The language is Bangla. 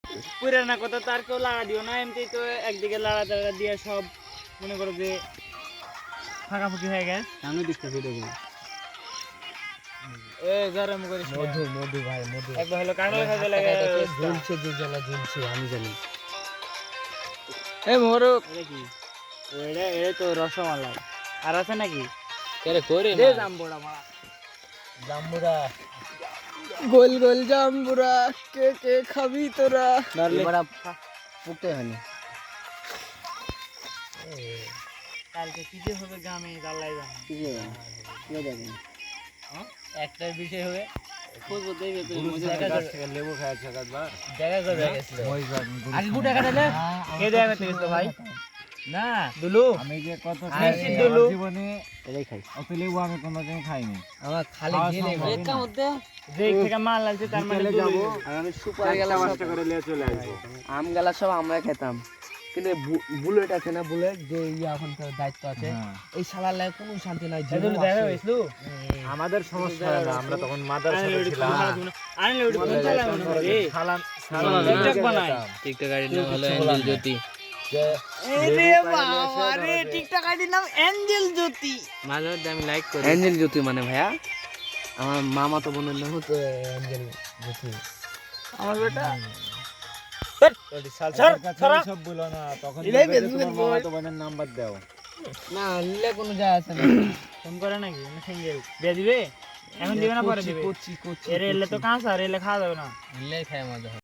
পুরানা কথা তার কেউ লাগা দিও না, এমনি তো একদিকে লাড়া তাড়া দিয়ে সব মনে করো যে ফাঁকাফুকি হয়ে গেছে। সামনে দিকটা ভিডিও করি। এ গরম করিস না। মধু মধু ভাই মধু একবার হলো কাঁঠাল খাইতে লাগে ঝুলছে যে জ্বালা ঝুলছে আমি জানি। এ মোরক এটা কি? এটা তো রসমালাই। আর আছে নাকি? কেরে করে দে না জাম্বুড়া মারা। জাম্বুরা গোল গোল জাম্বুরা কে কে খাবি তোরা? এবার ফুটতে হয়নি। কালকে কি যে হবে গ্রামে আল্লাহই জানে। কি যে কি যাবে একটা বিষয় হবে খুঁজবো দেখবে তো লেবু খাইছে কাটবা দেখা যাবে গেছিল। আগে গুটা কাটালে কে দেয়া করতে গেছিল ভাই? না দুলু আমি যে কত নিশ্চিত দুলু জীবনে এটাই খাই। অত লেবু আমি কোনোদিন খাইনি। আমার খালি খাওয়া গেলে সম্ভব একটা মধ্যে যে থেকে মাল লাগছে তার মানে বিকেলে দুলু। যাবো আর আমি সুপারি গেলাম পাঁচটা করে নিয়ে চলে আসবো। আম গালা সব আমরা খেতাম, কিন্তু বুলেট আছে না, বুলেট যে এখন দায়িত্ব আছে, হ্যাঁ। এই শালার লাগে কোনো শান্তি নাই। এই দুলু দেখা হইছিল? আমাদের সমস্যা হয় না, আমরা তখন মাদ্রাসাতে ছিলাম। আরে ওটা কোন চালা মনে করে রে? টিকটক বানায়। টিকটক আইডি নাম হলো অ্যাঞ্জেল জ্যোতি। আরে বাবা রে, টিকটক আইডির নাম অ্যাঞ্জেল জ্যোতি। মাঝে মধ্যে আমি লাইক করি। অ্যাঞ্জেল জ্যোতি মানে ভাইয়া আমার মামা তো বোনের নাম তো অ্যাঞ্জেল জ্যোতি। আমার বেটা সর সর সব বলো না, তখন এটাই বলবে যে ফেসবুকের তোমার বই। মামাতো বোনের নাম্বার দাও। না নিলে কোনো যায় আসে না। ফোন করে নাকি না সিঙ্গেল বিয়ে দিবে? এখন দিবে না পরে দিবে? কোচি কোচি এর এলে তো কাঁচা, আর এলে খাওয়া যাবে না। নিলে খায় মজা হয়।